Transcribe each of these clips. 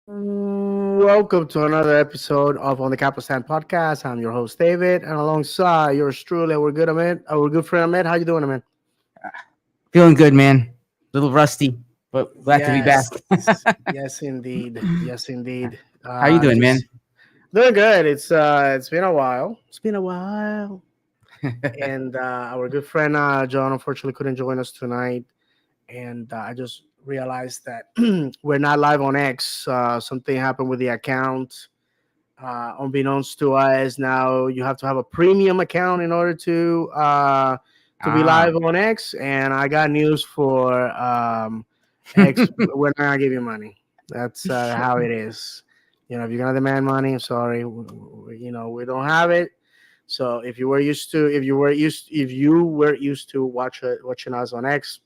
Welcome to another episode of On the Capo podcast. I'm your host David, and alongside yours truly, our good friend Ahmed. How you doing, Ahmed? Feeling good, man. A little rusty, but glad to be back. Yes, yes, indeed, yes, indeed. How you doing, man? Just doing good. It's been a while. It's been a while, and our good friend John unfortunately couldn't join us tonight, and I just realized that we're not live on X. Something happened with the account. Unbeknownst to us, now you have to have a premium account in order to be Ah, live on X. And I got news for X. We're not gonna give you money. That's how it is. If you're gonna demand money, I'm sorry. We don't have it. So if you were used to watching us on X,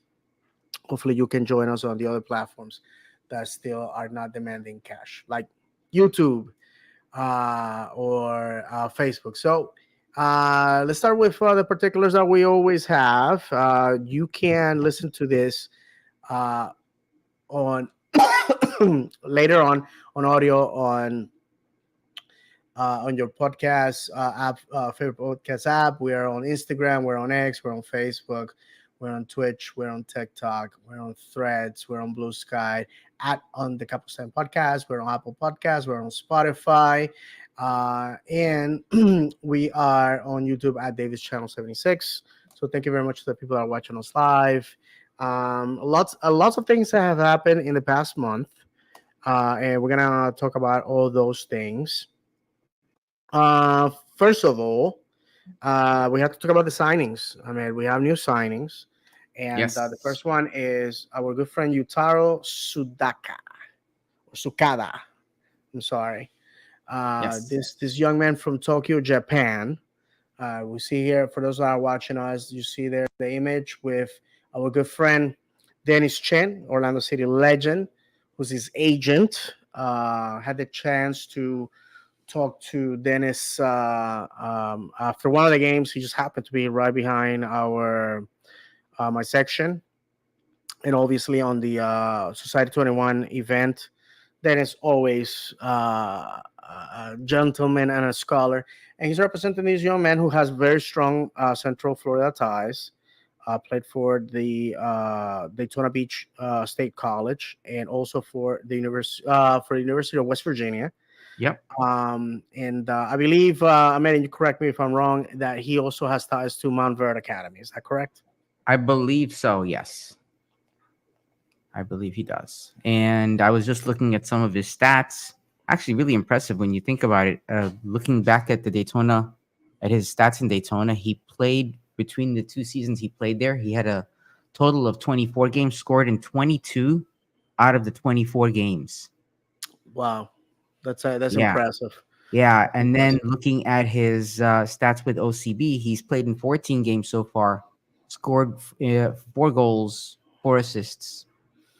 hopefully you can join us on the other platforms that still are not demanding cash, like YouTube or Facebook. So let's start with the particulars that we always have. You can listen to this uh, on later on audio on your podcast app, favorite podcast app. We are on Instagram, we're on X, we're on Facebook, we're on Twitch, we're on TikTok, we're on Threads, we're on Blue Sky, at on the Couple Stand Podcast, we're on Apple Podcasts, we're on Spotify, and we are on YouTube at Davis Channel 76. So thank you very much to the people that are watching us live. Lots of things that have happened in the past month, and we're gonna talk about all those things. First of all, we have to talk about the signings. I mean, we have new signings, and the yes. first one is our good friend Yutaro Sukada. I'm sorry. Yes. This young man from Tokyo, Japan. We see here for those that are watching us, you see there the image with our good friend Dennis Chen, Orlando City legend, who's his agent. Had the chance to talk to Dennis after one of the games. He just happened to be right behind our my section, and obviously on the Society 21 event. Dennis always a gentleman and a scholar, and he's representing this young man who has very strong Central Florida ties. Played for the Daytona Beach State College and also for the University of West Virginia. Yep. And I believe, I mean, you correct me if I'm wrong, that he also has ties to Mount Verde Academy. Is that correct? I believe so. Yes, I believe he does. And I was just looking at some of his stats. Actually, really impressive when you think about it. Looking back at the Daytona, at his stats in Daytona, he played between the two seasons he played there. He had a total of 24 games scored in 22 out of the 24 games. Wow, that's Yeah. impressive. Yeah, That's and then impressive. looking at his stats with OCB, he's played in 14 games so far, scored 4 goals, 4 assists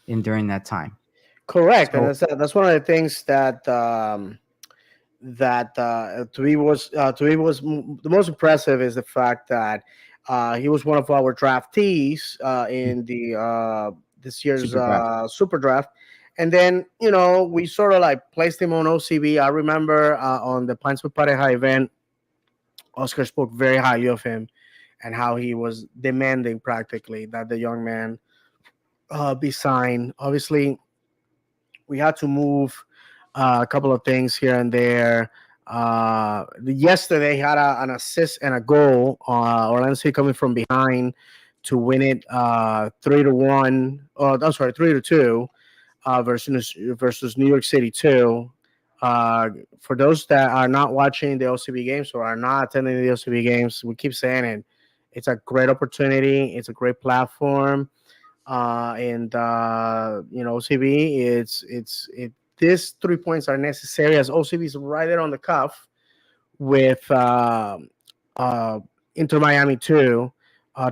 in during that time. Correct, and So that's one of the things that the most impressive is the fact that he was one of our draftees in the this year's super draft. super draft. And then we sort of like placed him on OCB. I remember on the Pints with Pareja event, Oscar spoke very highly of him and how he was demanding practically that the young man be signed. Obviously, we had to move a couple of things here and there. Yesterday, he had an assist and a goal. Orlando City coming from behind to win it 3-1. Oh, I'm sorry, 3-2 versus New York City 2. For those that are not watching the OCB games or are not attending the OCB games, we keep saying it. It's a great opportunity. It's a great platform, and OCB. These 3 points are necessary as OCB is right there on the cuff with uh, Inter Miami too,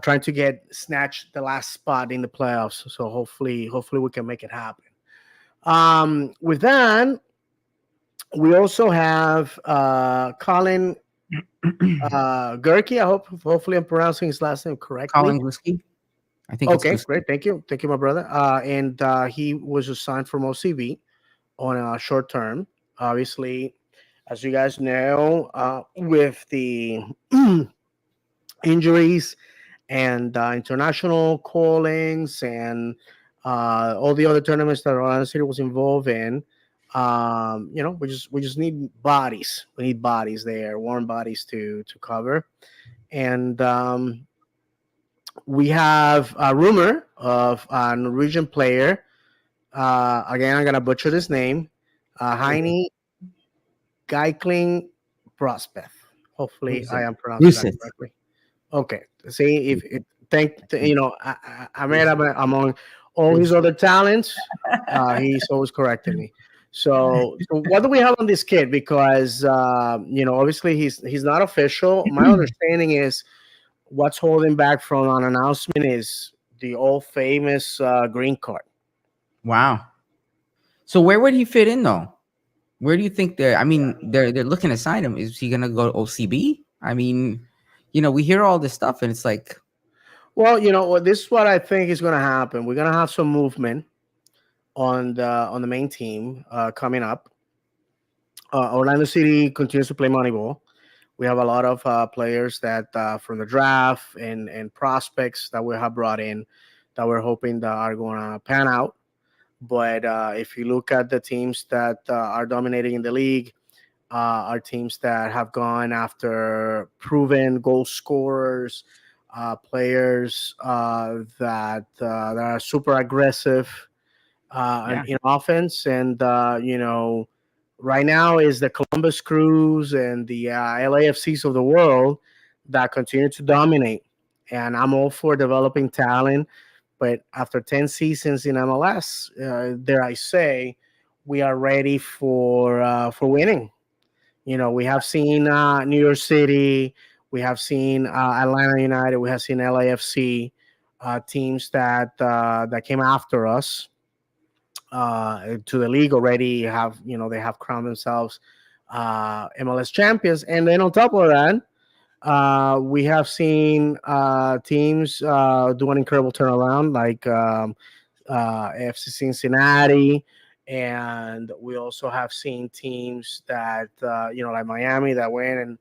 trying to get snatch the last spot in the playoffs. So hopefully we can make it happen. With that, we also have Colin Gurkey. Hopefully I'm pronouncing his last name correctly. Colin Glusky, I think it's Okay, Glusky. great. Thank you, my brother. And he was assigned from OCB. on a short term. Obviously, as you guys know, with the injuries and international callings and all the other tournaments that Orlando City was involved in. We just need bodies. We need bodies there, warm bodies to cover. And we have a rumor of a Norwegian player. Again, I'm gonna butcher this name. Heine Geikling Prospeth. Hopefully, I Lucid. am pronouncing that Lucid. correctly. Okay. See if it, thank I made Lucid. up among all his Lucid. other talents. He's always correcting me. So what do we have on this kid? Because obviously he's not official. My understanding is what's holding back from an announcement is the old famous green card. Wow. So where would he fit in though? Where do you think they're? I mean, they're looking to sign him. Is he gonna go to OCB? I mean, we hear all this stuff, and it's like, Well, this is what I think is going to happen. We're going to have some movement on the main team coming up. Orlando City continues to play Moneyball. We have a lot of players that from the draft and prospects that we have brought in that we're hoping that are going to pan out. But if you look at the teams that are dominating in the league, are teams that have gone after proven goal scorers, players that are super aggressive yeah, in offense. And right now is the Columbus Crews and the LAFCs of the world that continue to dominate. And I'm all for developing talent, but after 10 seasons in MLS, dare I say, we are ready for winning. We have seen New York City, we have seen Atlanta United, we have seen LAFC, teams that came after us to the league already. They have crowned themselves MLS champions, and then on top of that, we have seen teams do an incredible turnaround, like FC Cincinnati, and we also have seen teams that like Miami, that went and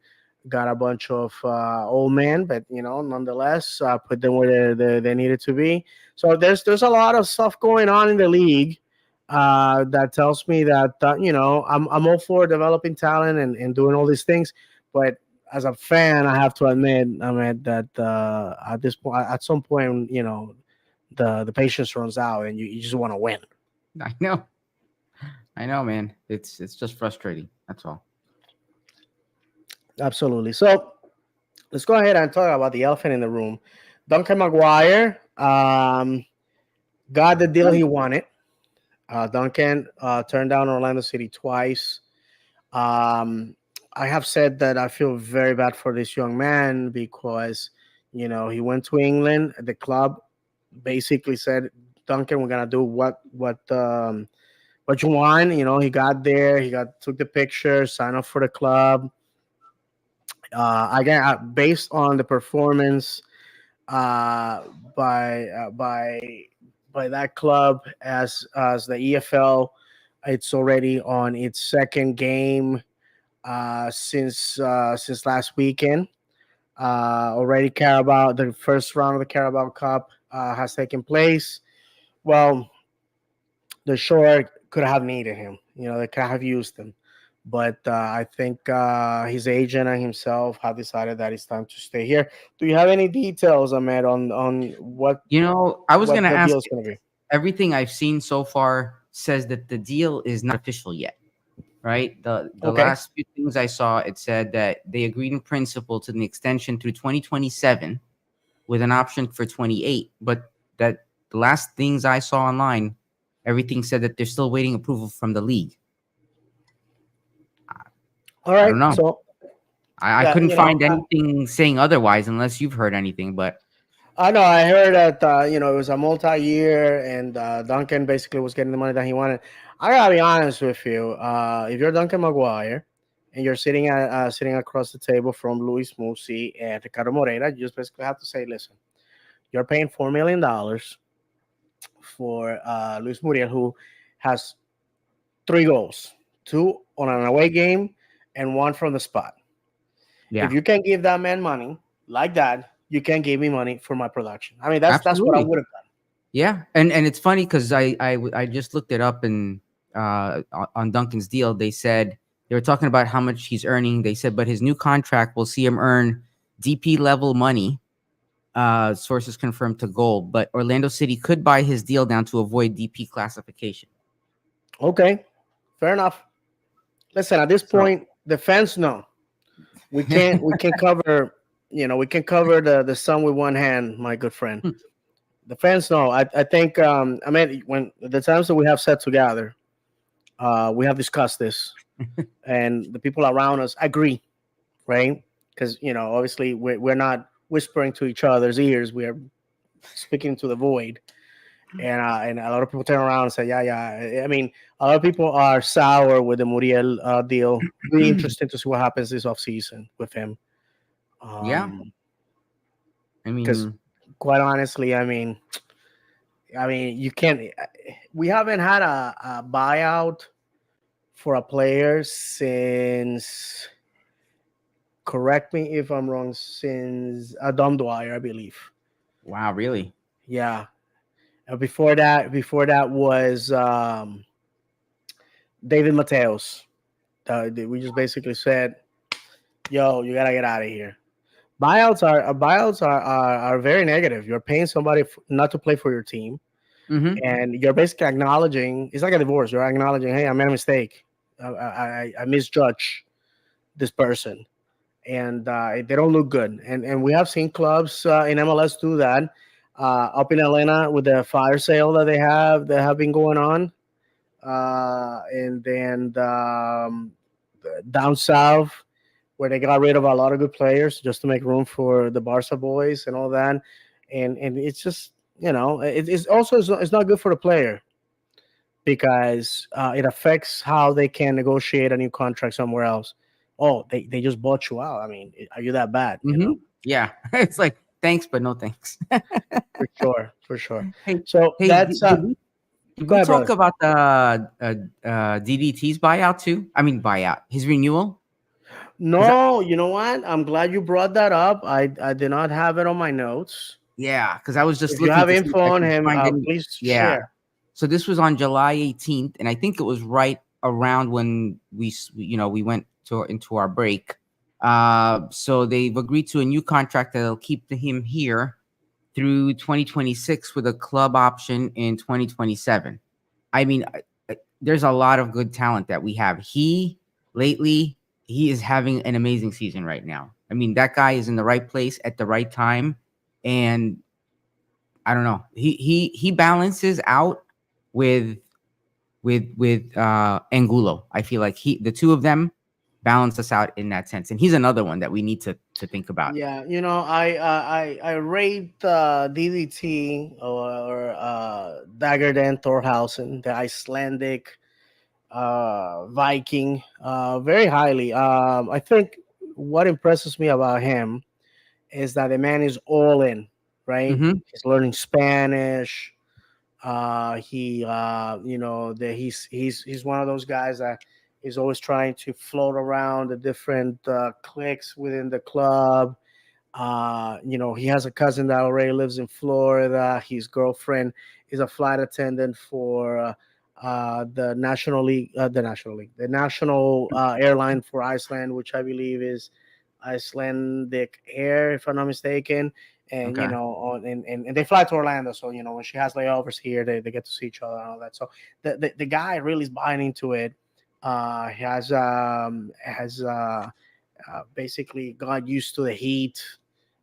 got a bunch of old men, but nonetheless put them where they needed to be. So there's a lot of stuff going on in the league that tells me that I'm all for developing talent and doing all these things, but as a fan, I have to admit that at this point, at some point, the patience runs out and you just want to win. I know, I know, man. It's just frustrating. That's all. Absolutely. So let's go ahead and talk about the elephant in the room. Duncan McGuire got the deal he wanted. Duncan turned down Orlando City twice. Um, I have said that I feel very bad for this young man because, he went to England. The club basically said, Duncan, we're gonna do what you want. He got there, took the picture, signed up for the club. Again, based on the performance uh, by uh, by by that club as the EFL, it's already on its second game since last weekend. Already Carabao, the first round of the Carabao Cup has taken place. Well, the Shore could have needed him. They could have used him. But I think his agent and himself have decided that it's time to stay here. Do you have any details, Ahmed, on I was what gonna the ask deal is you. going to be? Everything I've seen so far says that the deal is not official yet. Right? The Okay. last few things I saw, it said that they agreed in principle to the extension through 2027 with an option for 28. But that the last things I saw online, everything said that they're still waiting approval from the league. All I right. don't know. So I yeah, couldn't find anything saying otherwise unless you've heard anything. But I know. I heard that it was a multi-year, and Duncan basically was getting the money that he wanted. I gotta be honest with you. If you're Duncan McGuire and you're sitting across the table from Luis Musi and Ricardo Moreira, you just basically have to say, "Listen, you're paying $4 million for Luis Muriel, who has three goals, two on an away game, and one from the spot. If Yeah, you can give that man money like that, you can give me money for my production. I mean, that's what I absolutely. would have done. Yeah, and it's funny because I just looked it up and on Duncan's deal they said they were talking about how much he's earning. They said, but his new contract will see him earn DP level money. Sources confirmed to Gold, but Orlando City could buy his deal down to avoid DP classification. Okay, fair enough. Listen, at this So point, the fans know we can cover we can cover the sun with one hand, my good friend. The fans know. I think I mean when the times that we have sat together, we have discussed this, and the people around us agree, right? Because obviously we're not whispering to each other's ears. We are speaking to the void, and a lot of people turn around and say, yeah, yeah. I mean, a lot of people are sour with the Muriel deal. Be interesting to see what happens this offseason with him. yeah, Um, I because mean, quite honestly, I mean, you can't. We haven't had a buyout for a player since. Correct me if I'm wrong. Since Adam Dwyer, I believe. wow, really? Yeah. Before that was David Mateos. We just basically said, "Yo, you gotta get out of here." Buyouts are very negative. You're paying somebody not to play for your team, Mm-hmm. and you're basically acknowledging it's like a divorce. You're acknowledging, hey, I made a mistake. I misjudged this person, and they don't look good. And we have seen clubs in MLS do that. Up in Atlanta with the fire sale that have been going on, and then down south where they got rid of a lot of good players just to make room for the Barca boys and all that. And it's just it's also it's not good for the player because it affects how they can negotiate a new contract somewhere else. Oh, they just bought you out. I mean, are you that bad? Mm-hmm. Yeah, it's like thanks, but no thanks. For sure, for sure. Hey, So hey, that's did go we ahead, talk brother. about DDT's buyout too? I mean, buyout, his renewal? Because No, you know what? I'm glad you brought that up. I did not have it on my notes. yeah, because I was just If you looking have to see if info I on could him, find any. please Yeah, share. so this was on July 18th, and I think it was right around when we went to into our break. So they've agreed to a new contract that'll keep him here through 2026 with a club option in 2027. I mean, there's a lot of good talent that we have. Lately he is having an amazing season right now. I mean, that guy is in the right place at the right time, and I don't know. He balances out with Angulo. I feel like the two of them balance us out in that sense, and he's another one that we need to think about. Yeah, I rate DDT or Dagger Den Thorhausen, the Icelandic Viking, very highly. I think what impresses me about him is that the man is all in, right? Hmm. He's learning Spanish. He that he's one of those guys that is always trying to float around the different cliques within the club. He has a cousin that already lives in Florida. His girlfriend is a flight attendant for the national airline for Iceland, which I believe is Icelandic Air, if I'm not mistaken. And Okay. and they fly to Orlando, so when she has layovers here, they get to see each other and all that. So the guy really is buying into it. He has basically got used to the heat.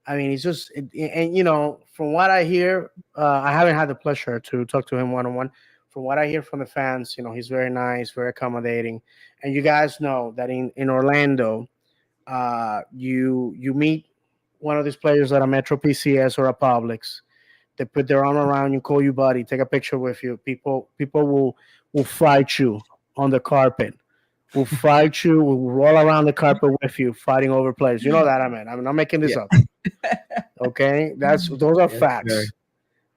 I mean, it's just, and from what I hear, I haven't had the pleasure to talk to him one on one. From what I hear from the fans, he's very nice, very accommodating, and you guys know that in Orlando, you meet one of these players at a Metro PCS or a Publix. They put their arm around you, call you buddy, take a picture with you. People will fight you on the carpet. Will fight you. Will roll around the carpet with you, fighting over players. You know that I'm not making this Yeah. up. Okay, those are Yes, sir. facts. Yes,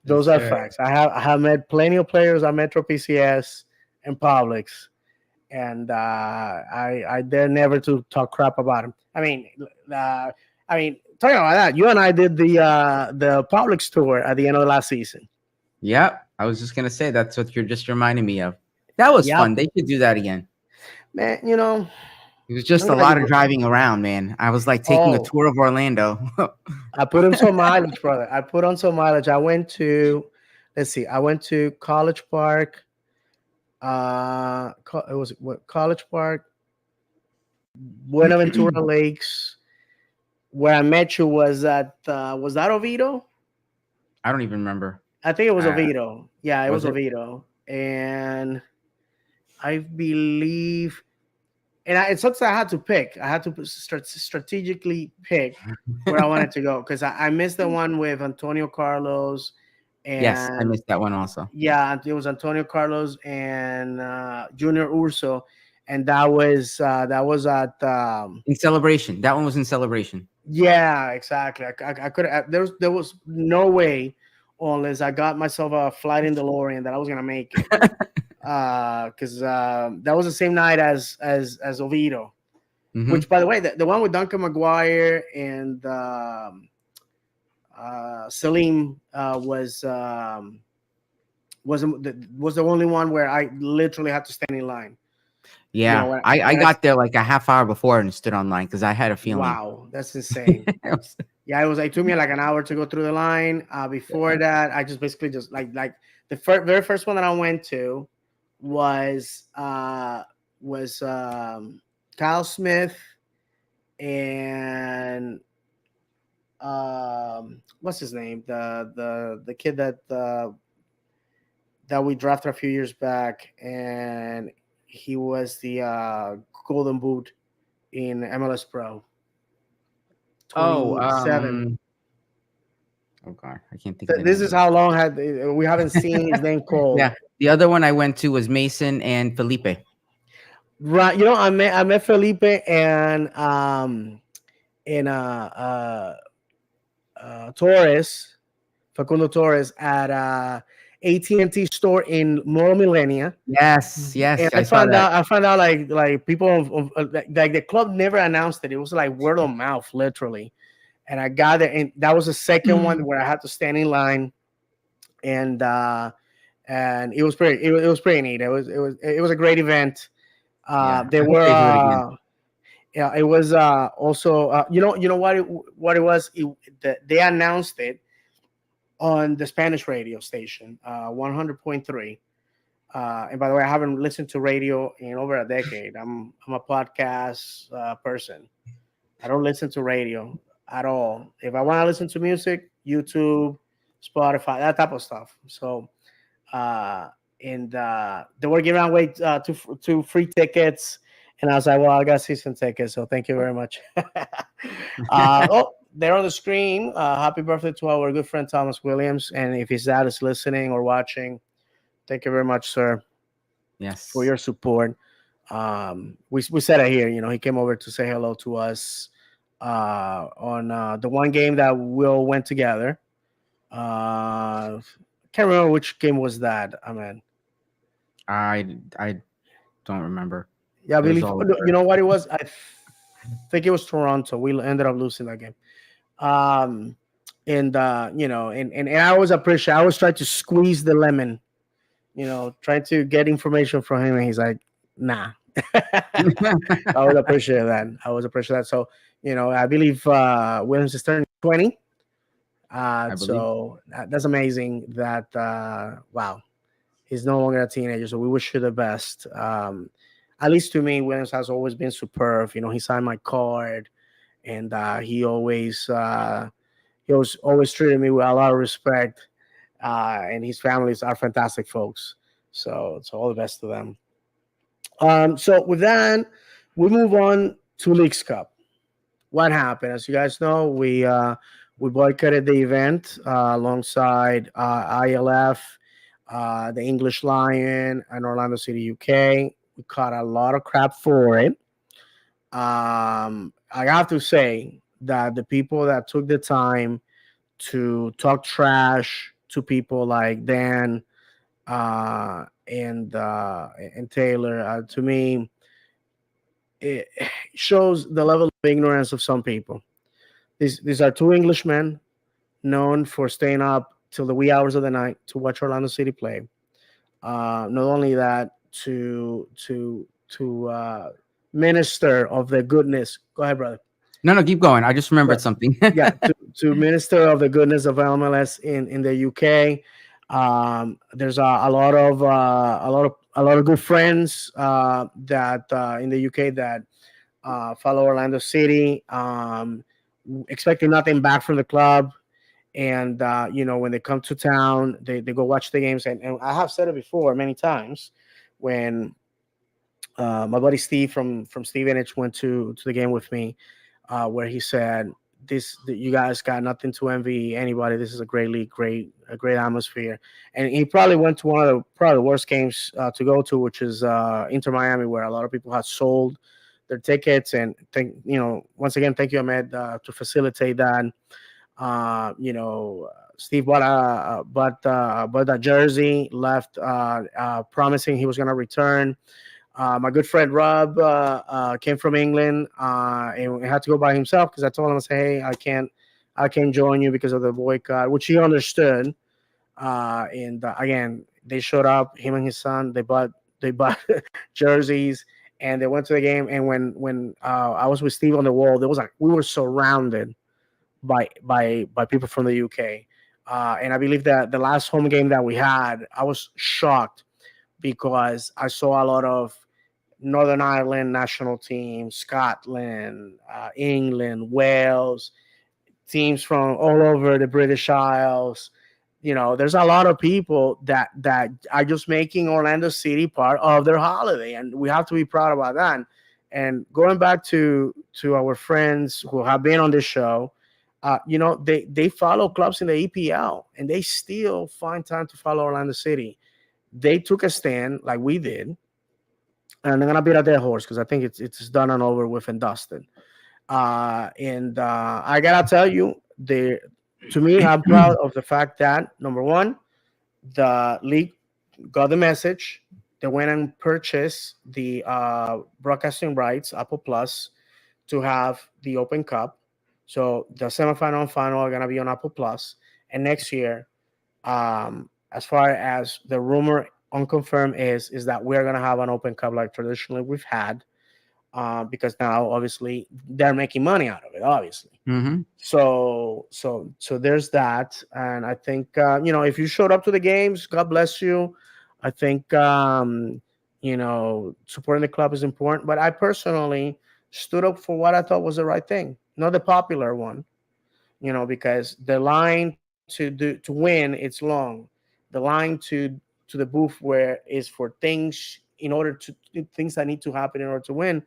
Those are sir. facts. I have met plenty of players at Metro PCS and Publix, and I dare never to talk crap about him. Uh, talking about that, you and I did the Publix tour at the end of the last season. Yep. I was just gonna say that's what you're just reminding me of. That was Yep, fun. They should do that again. man. It was just I'm a glad you lot of brought. driving around, man. I was like taking a Oh, tour of Orlando. I put on some mileage, brother. I put on some mileage. I went to, let's see, I went to College Park. It was what, College Park, Buenaventura Lakes. Where I met you was that Oviedo? I don't even remember. I think it was Uh, Oviedo. Yeah, it was was it? Oviedo, and I believe, it sucks that I had to pick. I had to strategically pick where I wanted to go because I missed the one with Antonio Carlos, Yes, I and missed that one also. yeah, it was Antonio Carlos and Junior Urso, and that was at In celebration. That one was in celebration. yeah, exactly. I could there was no way unless I got myself a flight in DeLorean that I was gonna make it. Because that was the same night as Oviedo, Hmm. which by the way, the one with Duncan McGuire and Salim was the only one where I literally had to stand in line. You know Yeah, when I when I got there like a half hour before and stood online because I had a feeling. wow, that's insane. Yeah, it took me like an hour to go through the line. Before that, I just basically just like the very first one that I went to was was Kyle Smith and what's his name, the kid that we drafted a few years back, and he was the Golden Boot in MLS Pro Oh, 27. oh god, I can't think of the This name is of it. how long had we haven't seen his name called. Yeah, the other one I went to was Mason and Felipe. Right, I met Felipe and Torres, Facundo Torres at AT&T store in Mall Millenia, Yes, and yes, I I saw found that. out I found out like people like the club never announced it. It was like word of mouth, literally. And I got it, and that was the second one where I had to stand in line, and it was it was pretty neat. It was a great event. Yeah, There I hope were they do it again. yeah, it was also you know what it was. They announced it on the Spanish radio station, 100.3. And by the way, I haven't listened to radio in over a decade. I'm a podcast person. I don't listen to radio at all. If I want to listen to music, YouTube, Spotify, that type of stuff. So uh, and they were giving away two free tickets, and I was like, well, I got season tickets, so thank you very much. Oh, they're on the screen. Happy birthday to our good friend Thomas Williams, and if his dad is listening or watching, thank you very much, sir, for Yes. your support. We said it here. He came over to say hello to us on the one game that we all went together. Can't remember which game was that. I mean, I don't remember. yeah, I It was believe all you over. know what it was. Think it was Toronto. We ended up losing that game. Um, and and I always appreciate. I always try to squeeze the lemon. Trying to get information from him, and he's like, "Nah." I would appreciate that. I would appreciate that. So, I believe Williams is turning 20. I believe. So that's amazing. That wow, he's no longer a teenager. So we wish you the best. At least to me, Williams has always been superb. He signed my card, and he always treated me with a lot of respect. And his families are fantastic folks. So all the best to them. So with that, we move on to Leagues Cup. What happened? As you guys know, we boycotted the event alongside ILF, the English Lion, and Orlando City, UK. We caught a lot of crap for it. I have to say that the people that took the time to talk trash to people like Dan, and Taylor. To me, it shows the level of ignorance of some people. These are two Englishmen known for staying up till the wee hours of the night to watch Orlando City play. Not only that, to minister of the goodness. Go ahead, brother. No, no, keep going. I just remembered But something. yeah, to minister of the goodness of MLS in the UK. There's a lot of a lot of good friends that in the UK that follow Orlando City, expecting nothing back from the club. And when they come to town, they go watch the games. And I have said it before many times when my buddy Steve from Stevenage went to the game with me, where he said, you guys got nothing to envy anybody. This is a great league, a great atmosphere." And he probably went to one of the probably the worst games to go to, which is Inter Miami, where a lot of people had sold their tickets. And once again, thank you, Ahmed, to facilitate that. Steve bought a jersey, left promising he was going to return. My good friend Rob came from England and had to go by himself because I told him, I said, "Hey, I can't join you because of the boycott," which he understood. And again, they showed up. Him and his son. They bought jerseys and they went to the game. And when I was with Steve on the wall, there was like we were surrounded by people from the UK. And I believe that the last home game that we had, I was shocked because I saw a lot of Northern Ireland national team, Scotland, England, Wales, teams from all over the British Isles. There's a lot of people that are just making Orlando City part of their holiday, and we have to be proud about that. And going back to our friends who have been on this show, they follow clubs in the EPL, and they still find time to follow Orlando City. They took a stand like we did, and they're gonna beat a dead horse because I think it's done and over with and dusted. And I gotta tell you, to me, I'm proud of the fact that number one, the league got the message. They went and purchased the broadcasting rights, Apple Plus, to have the Open Cup. So the semifinal and final are gonna be on Apple Plus, and next year, as far as the rumor unconfirmed is that we're gonna have an Open Cup like traditionally we've had, because now obviously they're making money out of it, obviously. Hmm. So there's that. And I think if you showed up to the games, God bless you. I think supporting the club is important, but I personally stood up for what I thought was the right thing, not the popular one. Because the line to win, it's long. The line to the booth where is for things in order to things that need to happen in order to win.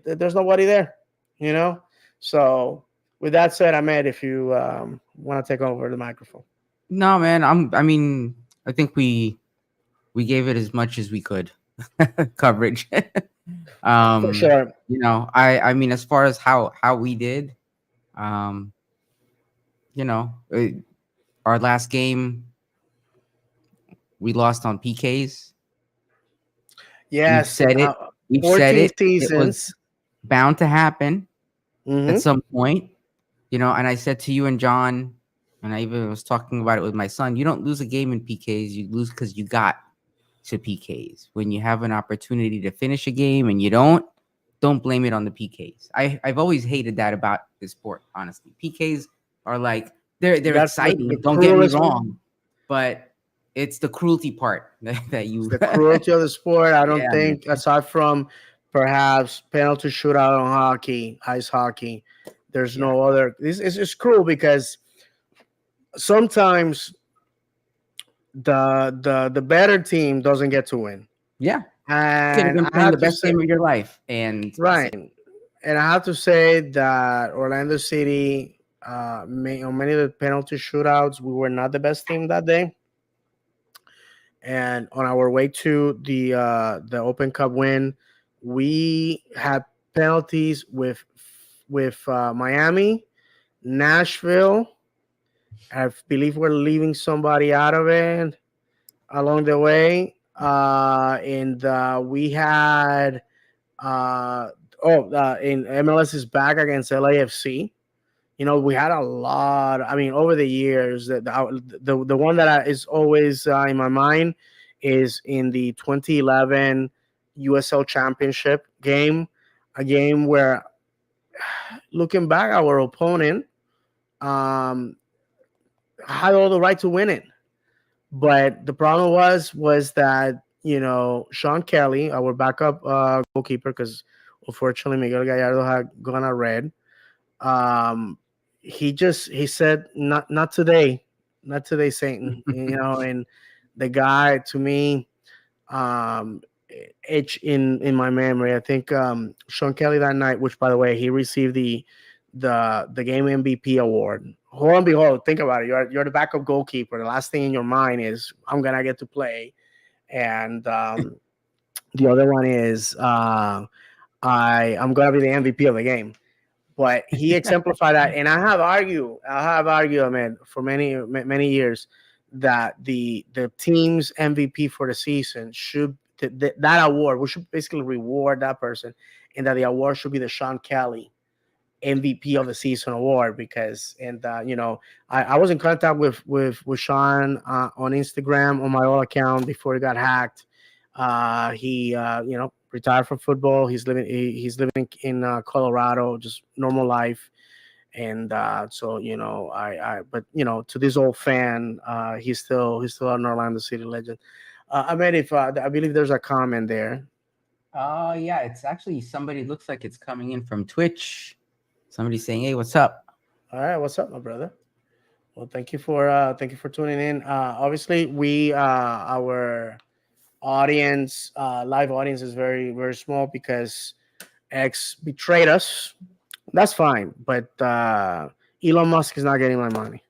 There's nobody there, you know. So with that said, Ahmed, if you want to take over the microphone. No, man. I mean, I think we gave it as much as we could coverage. For um, sure. I mean, as far as how we did, um, you know, uh, our last game we lost on PKs. We've Yes, said it. We've said 14 it. It was seasons. bound to happen at Hmm. some point. And I said to you and John, and I even was talking about it with my son, you don't lose a game in PKs, you lose because you got to PKs. When you have an opportunity to finish a game and you don't blame it on the PKs. I've always hated that about this sport, honestly. PKs are like they're That's the exciting, don't get me cruelest one. wrong, but it's the cruelty part that It's you the cruelty of the sport. I don't yeah, man. think, aside from perhaps penalty shootout on hockey, ice hockey, there's Yeah. no other. This is just cruel because sometimes the better team doesn't get to win, Yeah. Could have and been I playing have the to best say, game of your life and right, and I have to say that Orlando City, on many of the penalty shootouts, we were not the best team that day. And on our way to the Open Cup win, we had penalties with Miami, Nashville. I believe we're leaving somebody out of it. along the way. And we had uh, in MLS is back against LAFC. We had a lot. I mean, over the years, the one is always in my mind is in the 2011 USL Championship game, a game where, looking back, our opponent um, had all the right to win it, but the problem was that Sean Kelly, our backup goalkeeper, because unfortunately Miguel Gallardo had gone a red. um he said, not today, not today, Satan. And the guy, to me, um etched in my memory. I think Sean Kelly that night, which, by the way, he received the game MVP award. Hold and behold, think about it. You're the backup goalkeeper. The last thing in your mind is, I'm gonna get to play. And the other one is, I'm gonna be the MVP of the game. But he exemplified that, and I have argued, man, for many years, that the team's MVP for the season should, that award, we should basically reward that person, and that the award should be the Sean Kelly MVP of the season award. Because, and I was in contact with Sean on Instagram, on my old account, before he got hacked. He retired from football. He's living in Colorado, just normal life. And so, I but to this old fan, he's still an Orlando City legend. I mean, if I believe there's a comment there. Yeah, it's actually somebody, looks like it's coming in from Twitch. Somebody saying, "Hey, what's up?" All right, what's up, my brother? Well, thank you for tuning in. Obviously, our audience, live audience, is very, very small because X betrayed us. That's fine, but Elon Musk is not getting my money.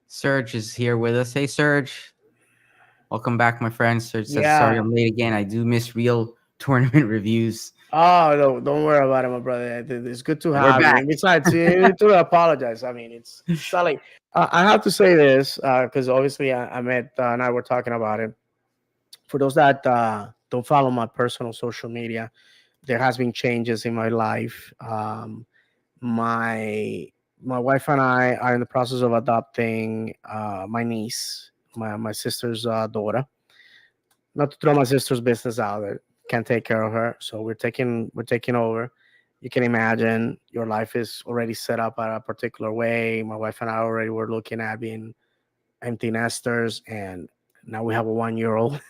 Serge is here with us. Hey, Serge, welcome back, my friend. Serge says, "Sorry, Yeah. I'm late again. I do miss real tournament reviews." Oh, no, don't worry about it, my brother. It's good to We're have you. back. And besides, you need to apologize. I mean, it's not like, I have to say this, because obviously Ahmed and I were talking about it. For those that don't follow my personal social media, there has been changes in my life. My my wife and I are in the process of adopting my niece, my sister's daughter. Not to throw my sister's business out there, can't take care of her, so we're taking over. You can imagine, your life is already set up at a particular way. My wife and I already were looking at being empty nesters, and now we have a 1 year old.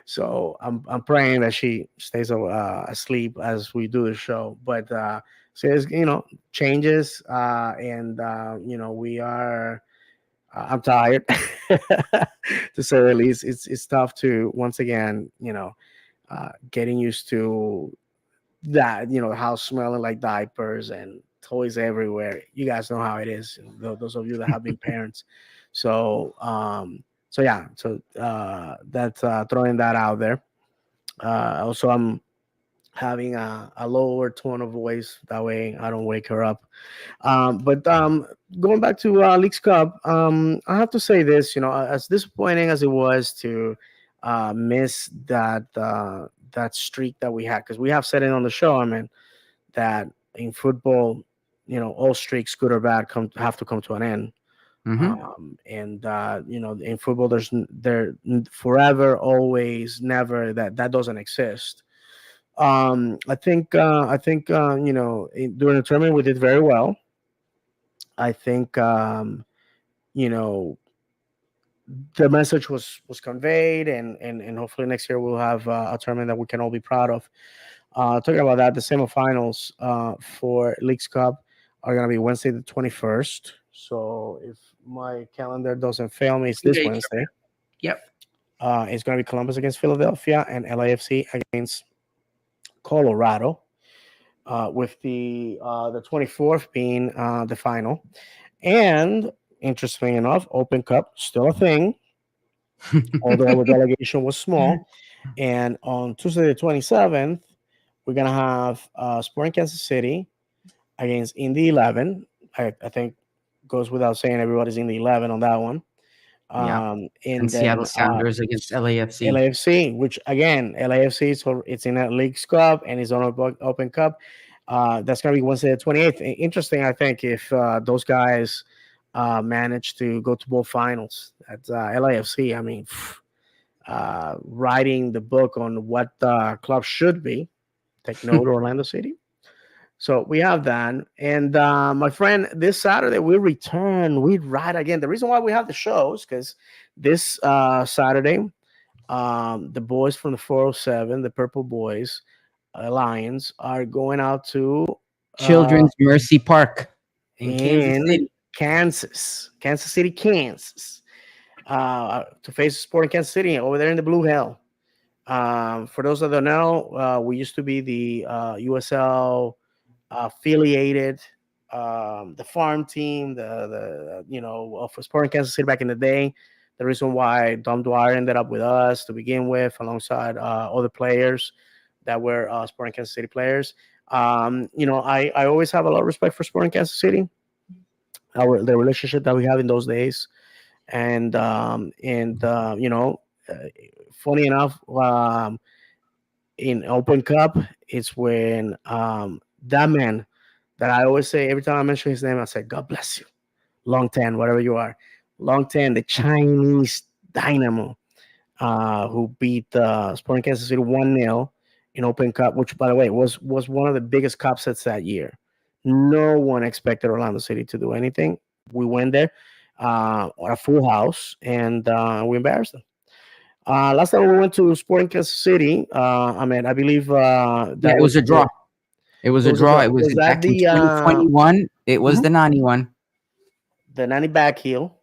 So I'm praying that she stays asleep as we do the show. But so it's, changes, and we are. I'm tired, to say the least. It's tough to, once again, getting used to that. The house smelling like diapers and toys everywhere. You guys know how it is. Those of you that have been parents. So yeah. So that's throwing that out there. Also, I'm having a lower tone of voice. That way, I don't wake her up. But going back to Leagues Cup, I have to say this. As disappointing as it was to miss that streak that we had, because we have said it on the show. I mean, that in football, all streaks, good or bad, have to come to an end. Mm-hmm. And in football, there forever, always, never, that doesn't exist. I think during the tournament we did very well. I think you know the message was conveyed, and hopefully next year we'll have a tournament that we can all be proud of. Talking about that, the semifinals for Leagues Cup are going to be Wednesday the 21st. So if my calendar doesn't fail me, it's this Okay. Wednesday. Yep. It's going to be Columbus against Philadelphia and LAFC against Colorado, with the 24th being the final. And interestingly enough, Open Cup still a thing, although our delegation was small. And on Tuesday the 27th, we're gonna have Sporting Kansas City against Indy 11. I think goes without saying, everybody's in the 11 on that one. Yeah. And And Seattle then Sounders against LAFC. LAFC, which again, LAFC, so it's in a League's Cup and it's on a Open Cup. That's going to be Wednesday the 28th. Interesting, I think, if those guys manage to go to both finals at LAFC. I mean, writing the book on what the club should be. Take note, Orlando City. So we have that. And my friend, this Saturday we return. We ride again. The reason why we have the shows because this Saturday, the boys from the 407, the Purple Boys Lions, are going out to uh, Children's Mercy Park in Kansas in City. Kansas City, Kansas, to face Sporting Kansas City over there in the Blue Hell. For those that don't know, we used to be the USL affiliated, the farm team, the for Sporting Kansas City back in the day. The reason why Dom Dwyer ended up with us to begin with, alongside other players that were Sporting Kansas City players. I always have a lot of respect for Sporting Kansas City, the relationship that we have in those days, and uh, funny enough, in Open Cup, it's when that man that I always say every time I mention his name, I say, God bless you. Long Tan, whatever you are. Long Tan, the Chinese dynamo, who beat Sporting Kansas City 1-0 in Open Cup, which, by the way, was one of the biggest cup sets that year. No one expected Orlando City to do anything. We went there on a full house, and we embarrassed them. Last time we went to Sporting Kansas City, I believe Yeah, that it was was a draw. It was it a was a draw. draw. It was Was that back in 2021. It was mhm, the Nani one. the 90 back heel?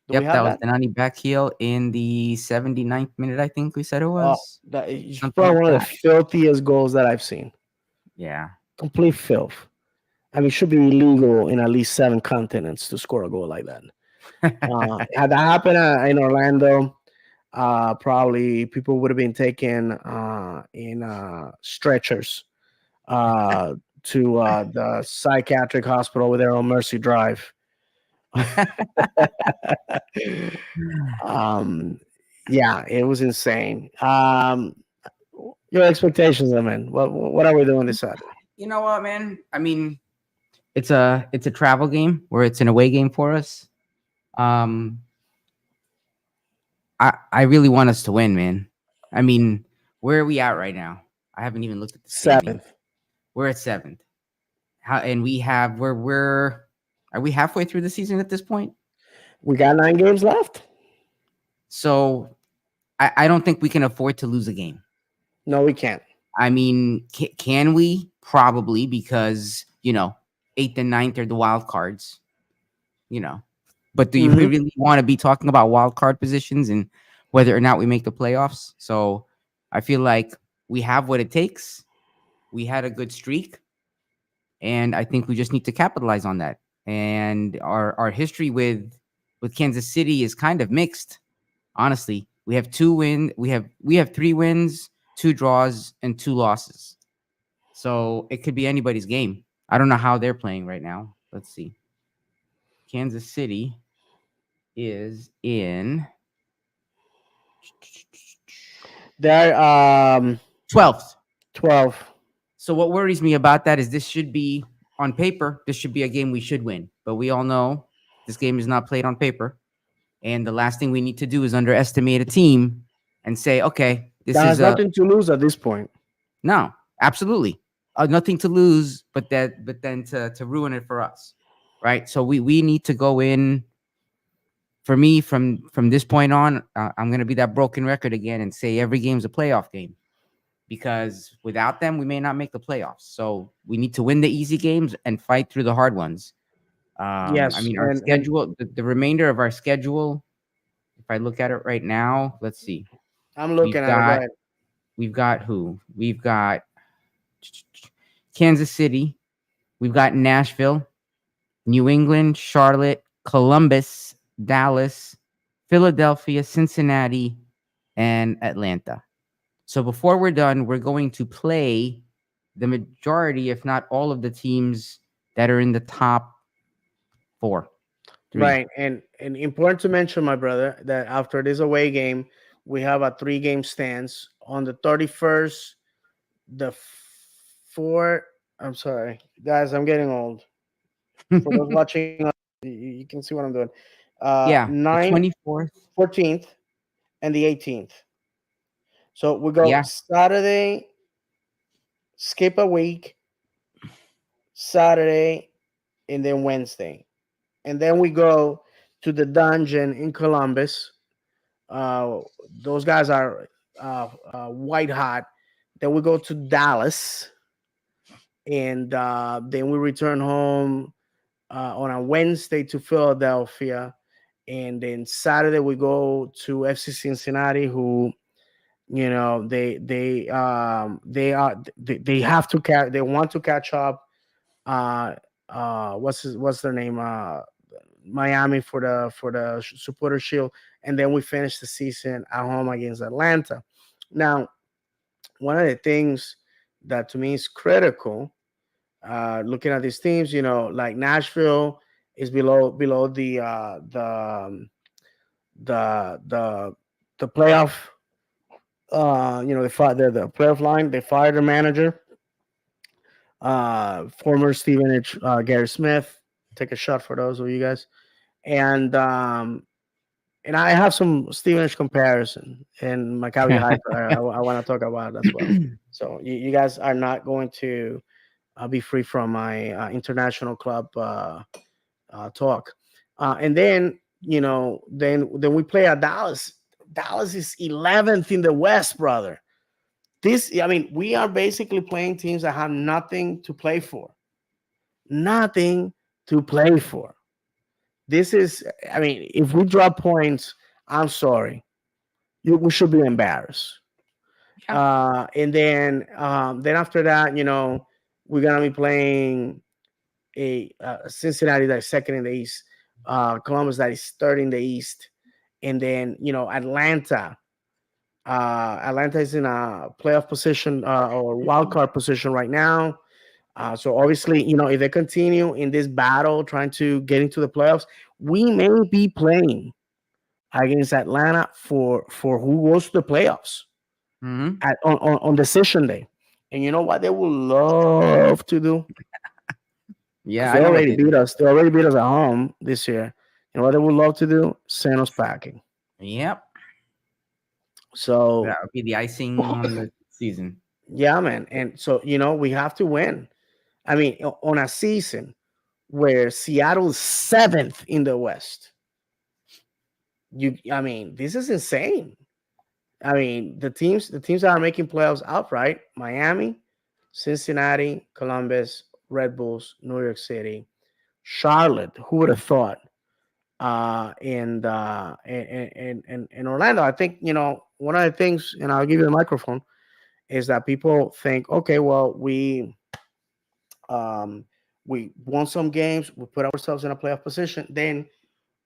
Do we Yep, have that was that? the Nani back heel in the 79th minute, I think we said it Oh, was. that is Something probably like one of the that. filthiest goals that I've seen. Yeah. Complete filth. I mean, it should be illegal in at least 7 continents to score a goal like that. Had that happened in Orlando, probably people would have been taken in stretchers uh, to the psychiatric hospital over there on Mercy Drive. um, yeah, it was insane. Your expectations, I mean, what are we doing this Saturday? You know what, man? I mean, it's a travel game where it's an away game for us. Um, I really want us to win, man. I mean, where are we at right now? I haven't even looked at the standings. 7th. We're at seventh. How and we have we're are we halfway through the season at this point? We got 9 games left. So I don't think we can afford to lose a game. No, we can't. I mean, can we? Probably because eighth and ninth are the wild cards. You know, but do you Hmm. really want to be talking about wild card positions and whether or not we make the playoffs? So I feel like we have what it takes. We had a good streak, and I think we just need to capitalize on that. And our history with Kansas City is kind of mixed. Honestly, we have 2 wins. We have 3 wins, 2 draws, and 2 losses. So it could be anybody's game. I don't know how they're playing right now. Let's see. Kansas City is in They're 12th. 12. So what worries me about that is this should be on paper. This should be a game we should win, but we all know this game is not played on paper. And the last thing we need to do is underestimate a team and say, okay, this That is has a nothing to lose at this point. no, absolutely, nothing to lose, but then to ruin it for us, right? So we need to go in. For me, from this point on, I'm gonna be that broken record again and say every game's a playoff game because without them, we may not make the playoffs. So we need to win the easy games and fight through the hard ones. I Yes, mean, our and schedule, the remainder of our schedule, if I look at it right now, let's see. I'm We've looking at it. Go got ahead. we've got who? We've got Kansas City, we've got Nashville, New England, Charlotte, Columbus, Dallas, Philadelphia, Cincinnati, and Atlanta. So before we're done, we're going to play the majority, if not all of the teams that are in the top 4. Three. Right, and important to mention, my brother, that after this away game, we have a 3 game stance on the 31st. The four. I'm sorry, guys. I'm getting old. For those watching, you can see what I'm doing. Yeah, the 9, 24th. 14th, and the 18th. So we go Yeah. Saturday, skip a week, Saturday, and then Wednesday, and then we go to the dungeon in Columbus. Uh, those guys are white hot. Then we go to Dallas, and then we return home on a Wednesday to Philadelphia, and then Saturday we go to FC Cincinnati, who they have to catch. They want to catch up. Uh, what's their name? Miami for the supporter shield, and then we finish the season at home against Atlanta. Now, one of the things that to me is critical, looking at these teams, like Nashville is below the the playoff. They fired the playoff line. They fired the manager, former Stevenage Gary Smith. Take a shot for those of you guys, and I have some Stevenage comparison in Maccabi Haifa. I want to talk about it as well. So you guys are not going to be free from my international club talk. And then then we play at Dallas. Dallas is 11th in the West, brother. I mean, we are basically playing teams that have nothing to play for. Nothing to play for. This is, I mean, if we drop points, I'm sorry. We should be embarrassed. Yeah. And then after that, we're gonna be playing a Cincinnati that is second in the East, Columbus that is third in the East, and then Atlanta. Atlanta is in a playoff position or wild card position right now. So obviously, if they continue in this battle trying to get into the playoffs, we may be playing against Atlanta for who goes to the playoffs Hmm. on decision day. And you know what they would love to do? Because Yeah, I know what they do. They already beat us at home this year. You know what they would love to do? Send us packing. Yep. That So would be the icing on the season. yeah, man. And so we have to win. I mean, on a season where Seattle's seventh in the West, I mean, this is insane. I mean, the teams that are making playoffs outright: Miami, Cincinnati, Columbus, Red Bulls, New York City, Charlotte. Who would have thought? And Orlando. I think one of the things, and I'll give you the microphone, is that people think, okay, well, um, we won some games, we put ourselves in a playoff position, then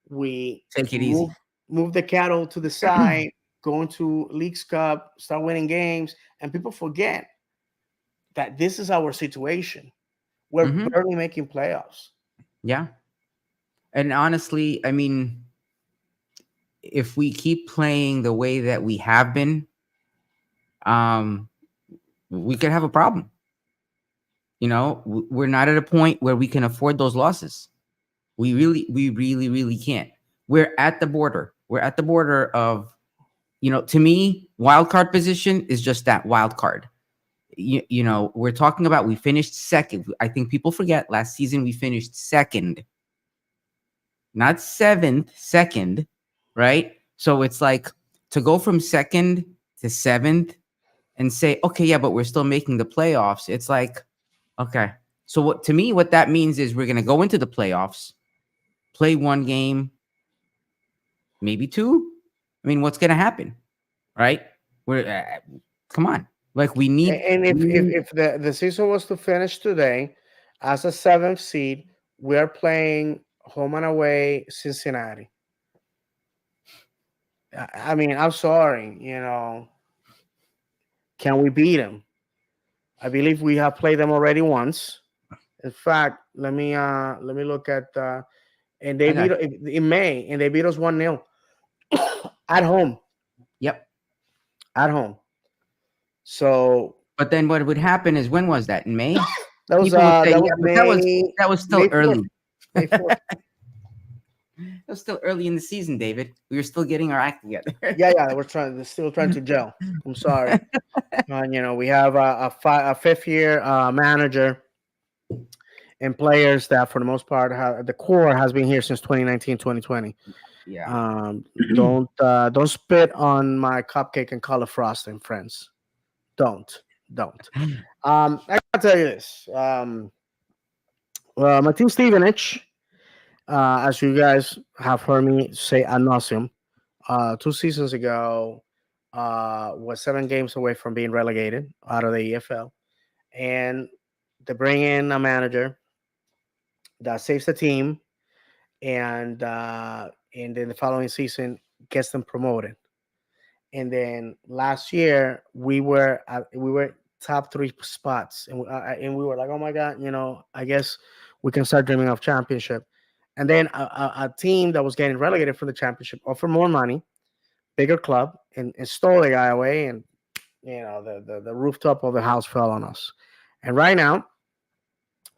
we Take it move easy. move the cattle to the side, go into Leagues Cup, start winning games, and people forget that this is our situation. We're Hmm. barely making playoffs. Yeah. And honestly, I mean, if we keep playing the way that we have been, um, we could have a problem. We're not at a point where we can afford those losses. We really can't. We're at the border. We're at the border of, to me, wild card position is just that wild card. We're talking about we finished second. I think people forget last season we finished second, not seventh, second, right? So it's like to go from second to seventh and say, okay, yeah, but we're still making the playoffs. It's like, okay. So what that means is we're gonna go into the playoffs, play one game, maybe two. I mean, what's gonna happen, right? We're come on, like And we need if the season was to finish today as a seventh seed, we are playing home and away Cincinnati. I mean, I'm sorry, can we beat them? I believe we have played them already once. In fact, let me look at and they I got beat in May, and they beat us 1-0 at home. Yep. At home. So But then what would happen is, when was that? In May? People would say, that yeah, was but that was still May 4th. early. May 4th. It was still early in the season, David. We were still getting our act together. Yeah, they're still trying to gel. I'm sorry. We have a fifth year manager and players that, for the most part, the core has been here since 2019, 2020. Yeah. Um, don't spit on my cupcake and color frosting, friends. Don't. I gotta tell you this. Martin Stevenage, as you guys have heard me say ad nauseum, 2 seasons ago, was 7 games away from being relegated out of the EFL, and they bring in a manager that saves the team, and then the following season gets them promoted. And then last year we were top three spots, and we were like, oh my god, I guess we can start dreaming of championship. And then a team that was getting relegated from the championship offered more money, bigger club, and stole the guy away, and the rooftop of the house fell on us. And right now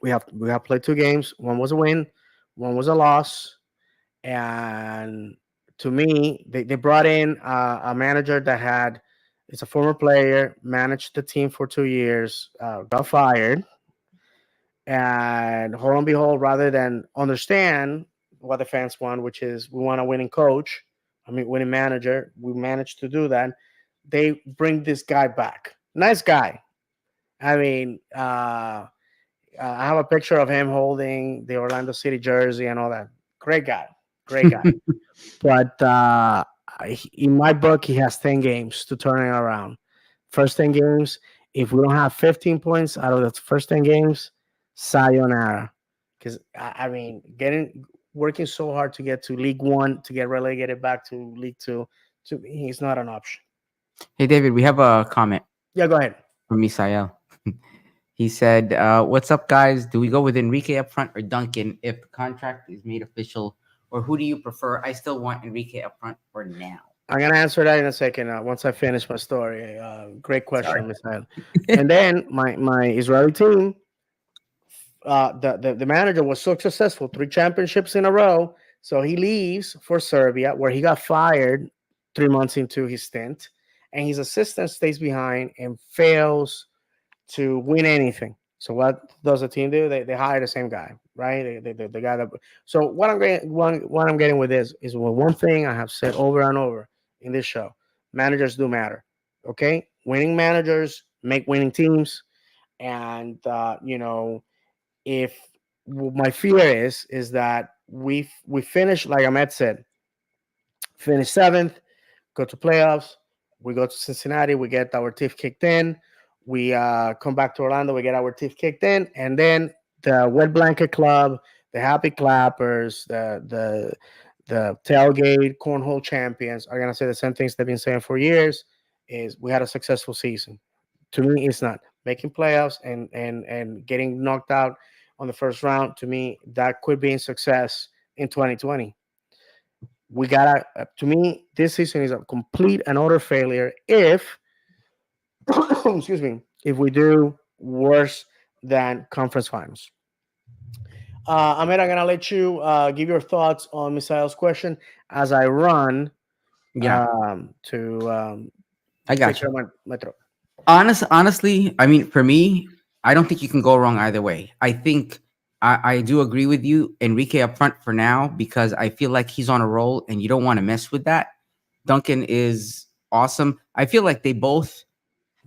we have played 2 games. One was a win, one was a loss. And to me, they brought in a manager that had it's a former player, managed the team for 2 years, got fired, and hold and behold, rather than understand what the fans want, which is we want a winning coach, winning manager, we managed to do that. They bring this guy back. Nice guy. I mean, I have a picture of him holding the Orlando City jersey and all that. Great guy. Great guy. But in my book, he has 10 games to turn it around. First 10 games, if we don't have 15 points out of the first 10 games, sayonara. Because, working so hard to get to League One, to get relegated back to League Two, to me, it's not an option. Hey, David, we have a comment Yeah, go ahead. from Misael. He said, "What's up, guys? Do we go with Enrique up front or Duncan if the contract is made official, or who do you prefer? I still want Enrique up front for now." I'm gonna answer that in a second. Once I finish my story. Great Sorry. question, Misael. And then my Israeli team, the manager was so successful, 3 championships in a row. So he leaves for Serbia, where he got fired 3 months into his stint, and his assistant stays behind and fails to win anything. So what does the team do? They hire the same guy, right? The guy that. So what I'm getting with this is one thing I have said over and over in this show: managers do matter. Okay, winning managers make winning teams, and if my fear is that we finish like Ahmed said, finish seventh, go to playoffs. We go to Cincinnati. We get our teeth kicked in. We come back to Orlando. We get our teeth kicked in, and then the Wet Blanket Club, the Happy Clappers, the tailgate cornhole champions are gonna say the same things they've been saying for years. Is we had a successful season. To me, it's not making playoffs and getting knocked out on the first round. To me, that could be in success in 2020. We gotta to me this season is a complete and utter failure if excuse me, if we do worse than conference finals. Ahmed, I'm gonna let you give your thoughts on Misael's question as I run Yeah, to I take got care you. of my throat. Honestly, I mean, for me, I don't think you can go wrong either way. I think I do agree with you, Enrique up front for now, because I feel like he's on a roll and you don't want to mess with that. Duncan is awesome. I feel like they both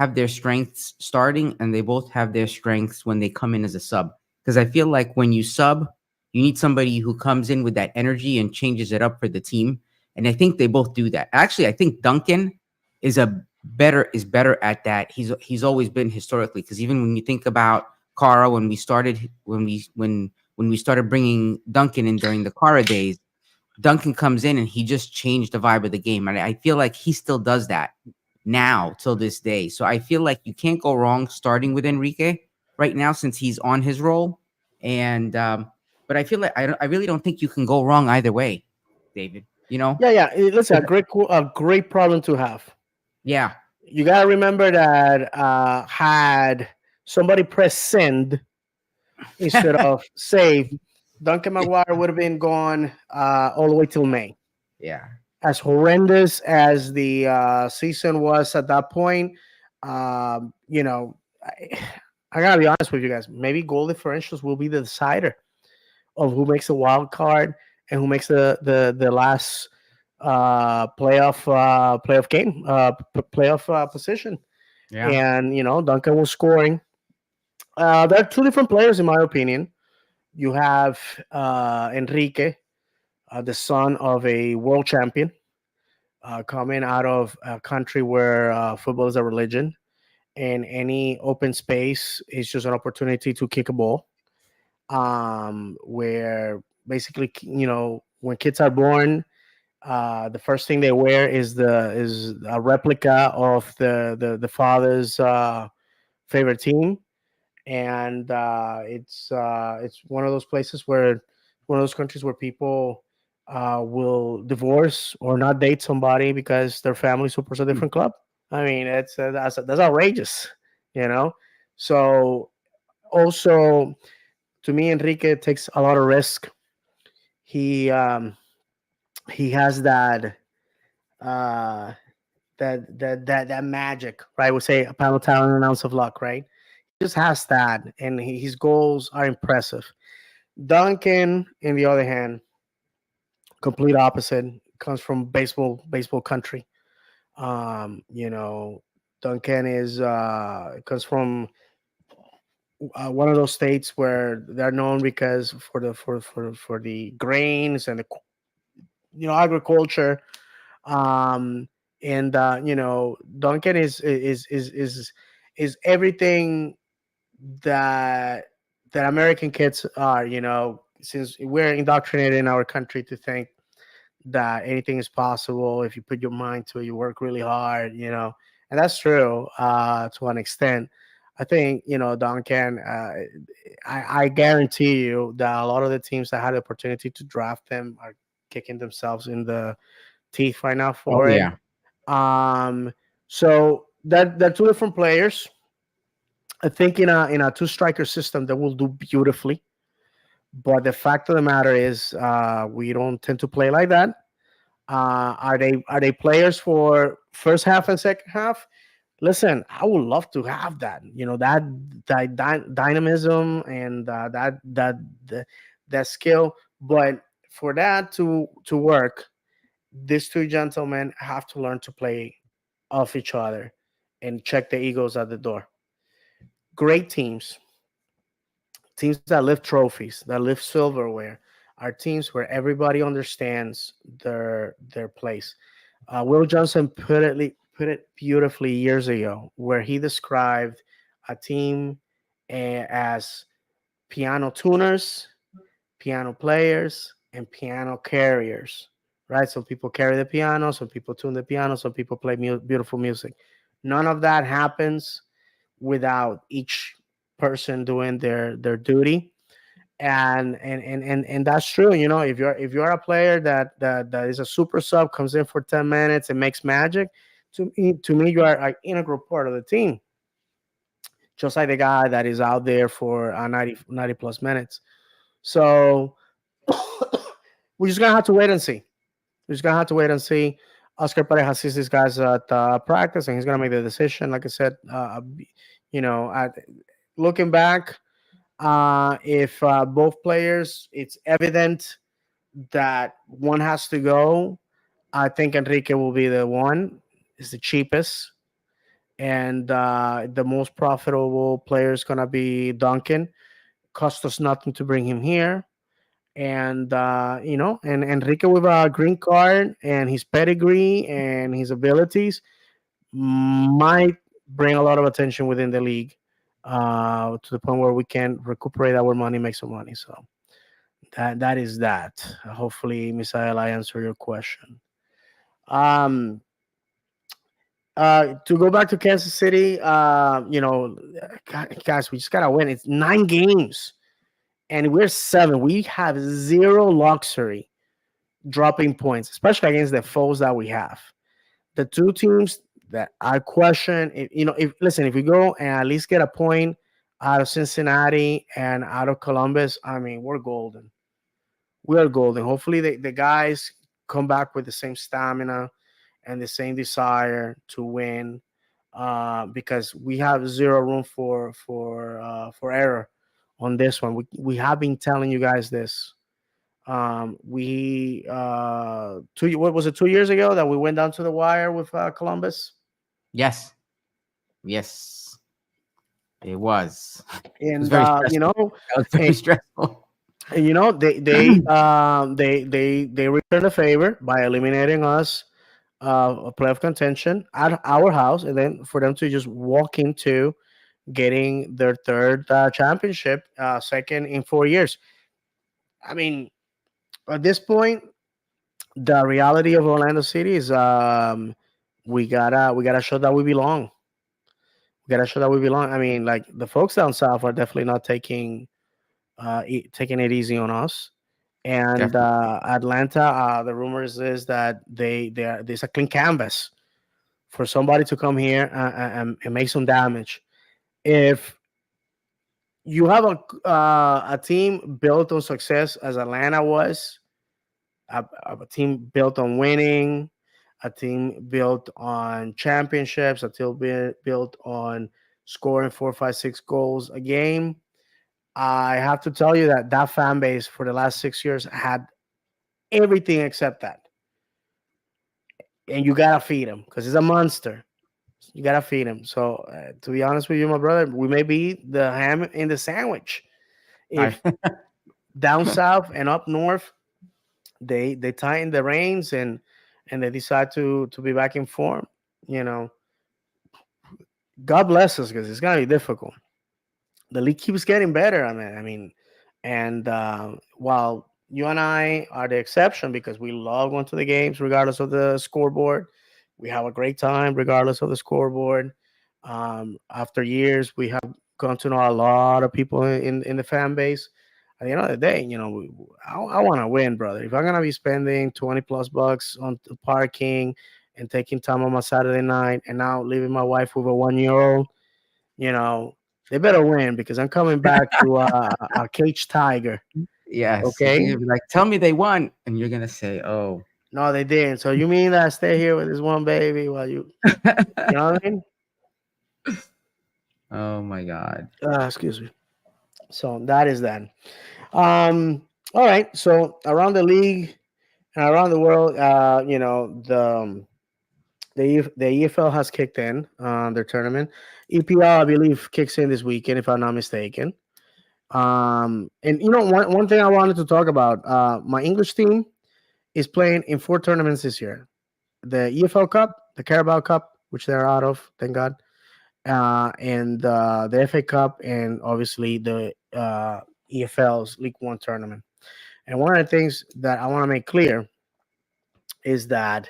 have their strengths starting and they both have their strengths when they come in as a sub. Because I feel like when you sub, you need somebody who comes in with that energy and changes it up for the team. And I think they both do that. Actually, I think Duncan is better at that. He's always been historically, because even when you think about Cara, when we started bringing Duncan in during the Cara days, Duncan comes in and he just changed the vibe of the game. And I feel like he still does that now till this day. So I feel like you can't go wrong starting with Enrique right now since he's on his roll. And But I feel like I really don't think you can go wrong either way, David. You know? Yeah, yeah. Listen, a great problem to have. Yeah. You gotta remember that had somebody pressed send instead of save, Duncan Maguire would have been gone all the way till May. Yeah. As horrendous as the season was at that point, you know, I gotta be honest with you guys. Maybe goal differentials will be the decider of who makes the wild card and who makes the last playoff game playoff position. Yeah. And Duncan was scoring. There are two different players in my opinion. You have Enrique, the son of a world champion, coming out of a country where football is a religion, and any open space is just an opportunity to kick a ball. Where basically, when kids are born, the first thing they wear is a replica of the father's favorite team, and it's one of those places where one of those countries where people will divorce or not date somebody because their family supports a Hmm. different club. I mean, that's outrageous, you know. So also, to me, Enrique takes a lot of risk. He he has uh, that magic, right? We say a pound of talent, an ounce of luck, right? He just has that, and his goals are impressive. Duncan, in the other hand, complete opposite, comes from baseball country. You know, Duncan is comes from one of those states where they're known because for the grains and the agriculture. Um, and Duncan is everything that American kids are. Since we're indoctrinated in our country to think that anything is possible if you put your mind to it, you work really hard, and that's true to an extent. I think Duncan. I guarantee you that a lot of the teams that had the opportunity to draft them are kicking themselves in the teeth right now Oh for it. yeah. Um, so that they're two different players. I think in a two striker system that will do beautifully. But the fact of the matter is, we don't tend to play like that. Are they players for first half and second half? Listen, I would love to have that. That dynamism and that skill. But for that to work, these two gentlemen have to learn to play off each other and check the egos at the door. Great teams that lift trophies, that lift silverware, are teams where everybody understands their place. Will Johnson put it beautifully years ago, where he described a team as piano tuners, piano players, and piano carriers. Right? Some people carry the piano, some people tune the piano, some people play beautiful music. None of that happens without each person doing their duty. And that's true. If you're a player that is a super sub, comes in for 10 minutes and makes magic, to me you are an integral part of the team, just like the guy that is out there for 90 plus minutes. So we're just gonna have to wait and see. We're just gonna have to wait and see. Oscar Pareja sees these guys at practice, and he's gonna make the decision. Like I said, looking back, if both players, it's evident that one has to go. I think Enrique will be the one. Is the cheapest, and the most profitable player is gonna be Duncan. Cost us nothing to bring him here, and and Enrique with a green card and his pedigree and his abilities might bring a lot of attention within the league, to the point where we can recuperate our money, make some money. So that is that. Hopefully, Misael, I answer your question. Um, to go back to Kansas City, guys, we just gotta win. It's 9 games. and we're seven. We have zero luxury dropping points, especially against the foes that we have. The two teams that I question, if listen, if we go and at least get a point out of Cincinnati and out of Columbus, I mean, we're golden. We are golden. Hopefully, the guys come back with the same stamina and the same desire to win, because we have zero room for error on this one. We have been telling you guys this. We what was it, 2 years ago that we went down to the wire with Columbus, Yes, yes, it was. It was and very stressful. That was very and, stressful. and they returned the favor by eliminating us a playoff contention at our house, and then for them to just walk into getting their third championship, second in 4 years. I mean, at this point, the reality of Orlando City is we gotta show that we belong. We gotta show that we belong. I mean, like the folks down south are definitely not taking it easy on us. And Definitely. Atlanta, the rumors is that there's a clean canvas for somebody to come here and make some damage. If you have a team built on success as Atlanta was, a team built on winning, a team built on championships, a team built on scoring 4, 5, 6 goals a game. I have to tell you that that fan base for the last 6 years had everything except that, and you gotta feed him because he's a monster. You gotta feed him. So, to be honest with you, my brother, we may be the ham in the sandwich. I, If down south and up north they tighten the reins and they decide to be back in form, you know, God bless us because it's gonna be difficult. The league keeps getting better. I mean, and while you and I are the exception because we love going to the games regardless of the scoreboard, we have a great time regardless of the scoreboard. After years, we have gone to know a lot of people in the fan base. At the end of the day, I want to win, brother. If I'm gonna be spending 20 plus bucks on the parking and taking time on my Saturday night, and now leaving my wife with a 1 year old, you know, they better win because I'm coming back to a cage tiger. yes, you're Okay. gonna be like, tell me they won, and you're gonna say, oh. No, they didn't. So you mean that I stay here with this one baby while you know what I mean? Oh my God. Excuse me. So that is that. All right. So around the league and around the world, the EFL has kicked in their tournament. EPL, I believe, kicks in this weekend, if I'm not mistaken. And one thing I wanted to talk about, my English team is playing in 4 tournaments this year: the EFL Cup, the Carabao Cup, which they're out of, thank God, and the FA Cup, and obviously the EFL's League One tournament. And one of the things that I want to make clear is that,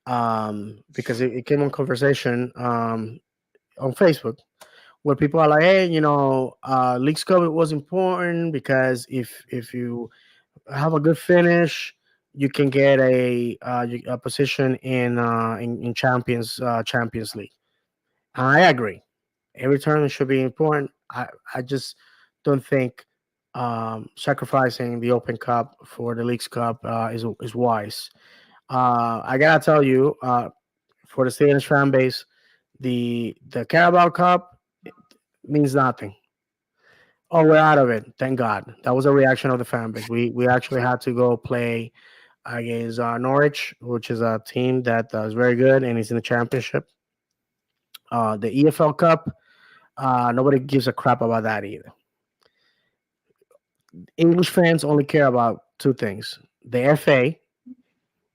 because it came on conversation on Facebook, where people are like, "Hey, League's Cup was important because if you have a good finish, you can get a position in Champions League." And I agree. Every tournament should be important. I just don't think sacrificing the Open Cup for the League's Cup is wise. I gotta tell you, for the Stadium's fan base, the Carabao Cup means nothing. Oh, we're out of it. Thank God. That was a reaction of the fan base. We actually had to go play against Norwich, which is a team that is very good and is in the championship. The EFL Cup, nobody gives a crap about that either. English fans only care about two things: the FA,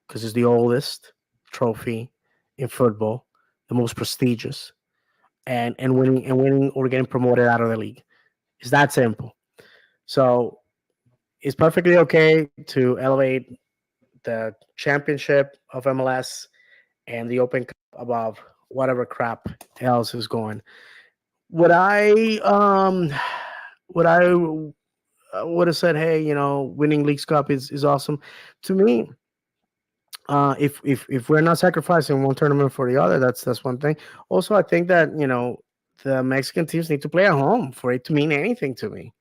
because it's the oldest trophy in football, the most prestigious, and winning or getting promoted out of the league. It's that simple. So it's perfectly okay to elevate the championship of MLS and the Open Cup above whatever crap else is going. Would I would have said, "Hey, winning Leagues Cup is awesome." To me, if we're not sacrificing one tournament for the other, that's one thing. Also, I think that the Mexican teams need to play at home for it to mean anything to me.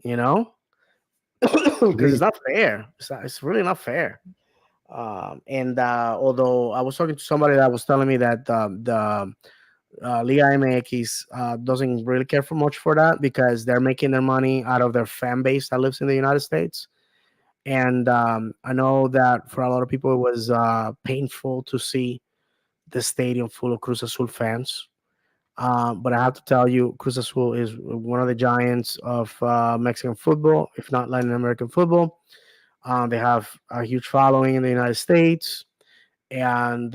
You know, because it's Agreed. not fair. It's really not fair. And although I was talking to somebody that was telling me that the Liga MX doesn't really care for much for that because they're making their money out of their fan base that lives in the United States. And I know that for a lot of people, it was painful to see the stadium full of Cruz Azul fans. But I have to tell you, Cruz Azul is one of the giants of Mexican football, if not Latin American football. They have a huge following in the United States, and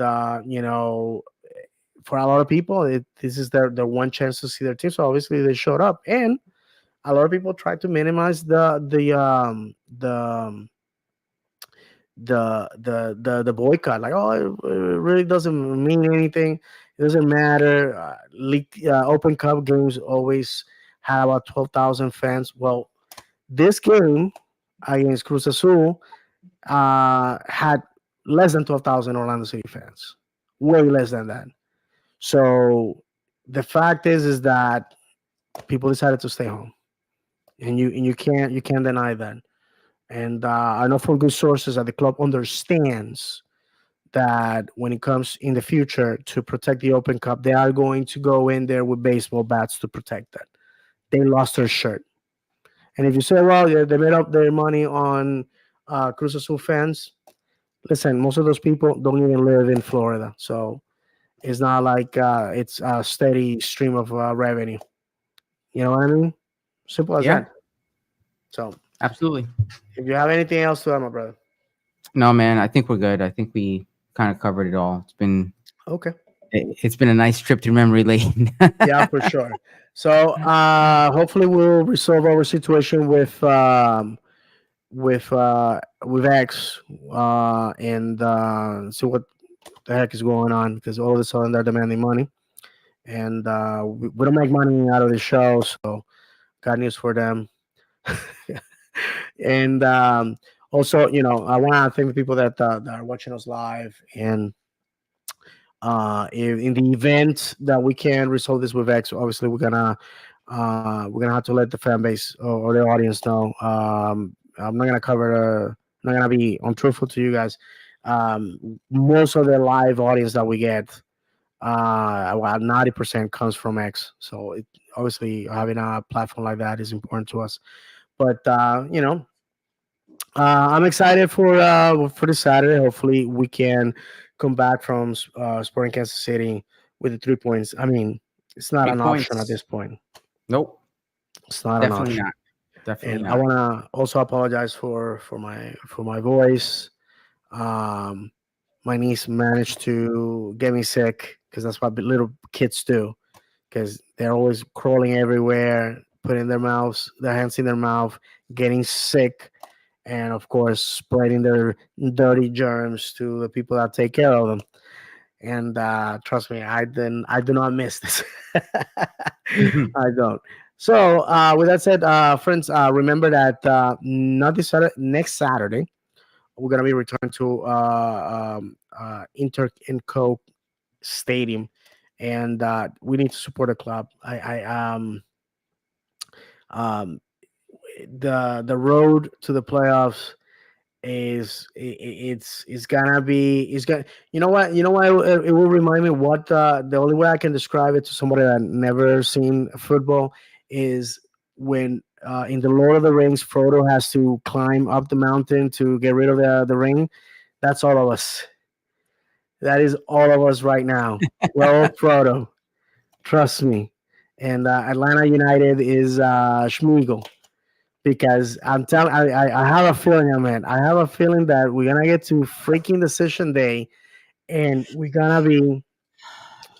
for a lot of people, this is their one chance to see their team. So obviously, they showed up, and a lot of people try to minimize the boycott. Like, oh, it really doesn't mean anything. It doesn't matter. Open Cup games always had about 12,000 fans. Well, this game against Cruz Azul had less than 12,000 Orlando City fans, way less than that. So the fact is that people decided to stay home, and you can't deny that. And I know from good sources that the club understands that when it comes in the future to protect the Open Cup, they are going to go in there with baseball bats to protect that. They lost their shirt. And if you say, well, yeah, they made up their money on Cruz Azul fans, listen, most of those people don't even live in Florida. So it's not like it's a steady stream of revenue. You know what I mean? Simple as Yeah, that. So absolutely. if you have anything else to add, my brother. No, man, I think we're good. I think we kind of covered it all. Okay. It's been a nice trip to memory lane. Yeah, for sure. So hopefully we'll resolve our situation with X and see what the heck is going on because all of a sudden they're demanding money and we don't make money out of the show, so got news for them. And also, I want to thank the people that are watching us live and in the event that we can resolve this with X, obviously we're gonna have to let the fan base or the audience know. I'm not gonna I'm not gonna be untruthful to you guys. Most of the live audience that we get, well, 90% comes from X. So obviously having a platform like that is important to us. But I'm excited for this Saturday. Hopefully, we can come back from Sporting Kansas City with the 3 points. I mean, it's not Three an option at points. this point. Nope, It's not an definitely option. not. Definitely And I not. want to also apologize for my voice. Um, my niece managed to get me sick because that's what little kids do. Because they're always crawling everywhere, putting their hands in their mouth, getting sick, and of course spreading their dirty germs to the people that take care of them. And trust me, I do not miss this. I don't. So with that said, friends, remember that not this Saturday, next Saturday we're gonna be returning to Inter and Co Stadium, and we need to support the club. Um the road to the playoffs it's gonna be it's gonna you know what it will remind me what the only way I can describe it to somebody that never seen football is when in the Lord of the Rings Frodo has to climb up the mountain to get rid of the ring. That's all of us. That is all of us right now. We're all Frodo, trust me. And Atlanta United is Schmeagol because I'm telling I have a feeling, I have a feeling that we're gonna get to freaking decision day and we're gonna be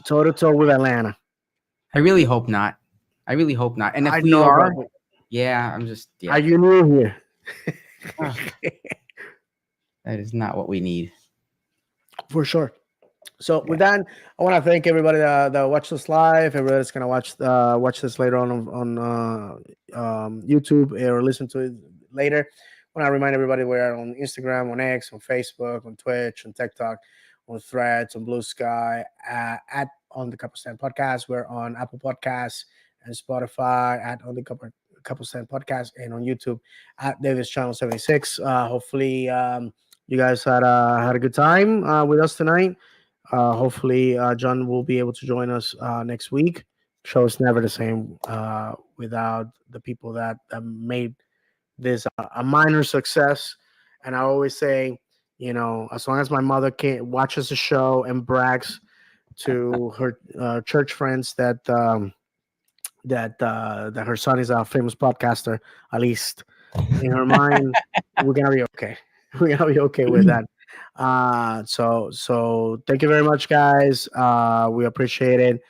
toe to toe with Atlanta. I really hope not. I really hope not. And I if we know, are, but yeah, I'm just are yeah. you new here? Ugh, that is not what we need. For sure. So with Yeah. that, I want to thank everybody that watched us live. Everybody that's gonna watch this later on YouTube or listen to it later. When I remind everybody, we're on Instagram, on X, on Facebook, on Twitch, on TikTok, on Threads, on Blue Sky, at on the Couple Stand Podcast. We're on Apple Podcasts and Spotify at on the Couple Stand Podcast, and on YouTube at Davis Channel 76. Hopefully, you guys had a good time with us tonight. Hopefully, John will be able to join us next week. Show is never the same without the people that made this a minor success. And I always say, as long as my mother can watches the show and brags to her church friends that her son is a famous podcaster, at least in her mind, we're gonna be okay. We're gonna be okay with that. So thank you very much, guys. We appreciate it.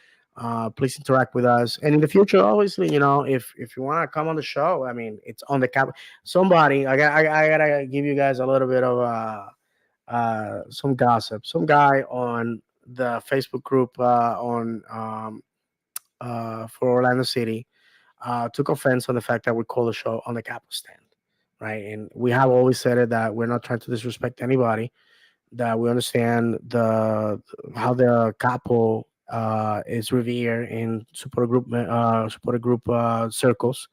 Please interact with us, and in the future, obviously, if you want to come on the show, I mean, it's on the cap. Somebody, I gotta give you guys a little bit of some gossip. Some guy on the Facebook group on for Orlando City took offense on the fact that we call the show on the capo stand, right? And we have always said it that we're not trying to disrespect anybody. That we understand the how the capo is revered in supporter group circles,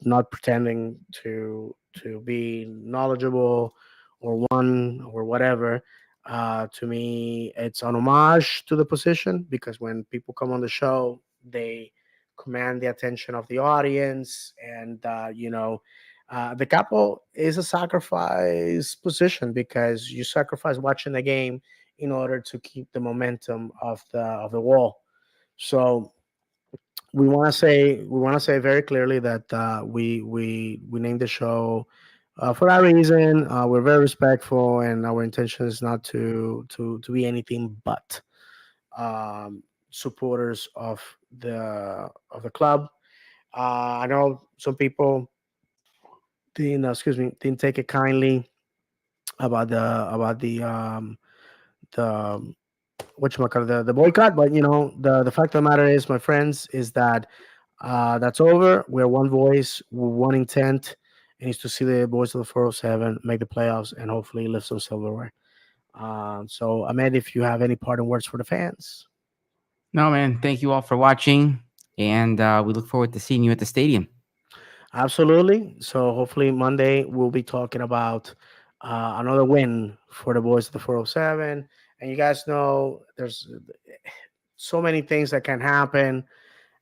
not pretending to be knowledgeable or one or whatever. To me, it's an homage to the position because when people come on the show, they command the attention of the audience, and the capo is a sacrifice position because you sacrifice watching the game in order to keep the momentum of the wall. So we want to say very clearly that we named the show for that reason. We're very respectful, and our intention is not to be anything but supporters of the club. I know some people didn't take it kindly about the the boycott, but the fact of the matter is, my friends, is that that's over. We're one voice, one intent, and it's to see the boys of the 407 make the playoffs and hopefully lift some silverware. So, Ahmed, if you have any parting words for the fans. No, man. Thank you all for watching, and we look forward to seeing you at the stadium. Absolutely. So hopefully Monday we'll be talking about another win for the boys of the 407. And you guys know there's so many things that can happen,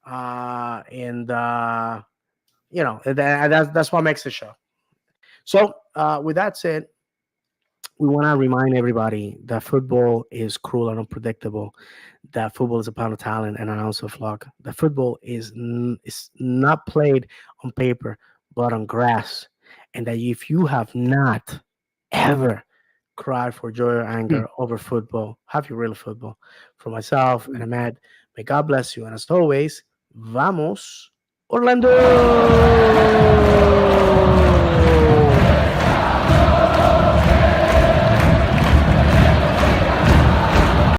and that's what makes the show. So with that said, we want to remind everybody that football is cruel and unpredictable. That football is a pound of talent and an ounce of luck. That football is not played on paper, but on grass. And that if you have not ever cried for joy or Hmm. anger over football, have you real football? For myself and Ahmed, may God bless you. And as always, vamos, Orlando!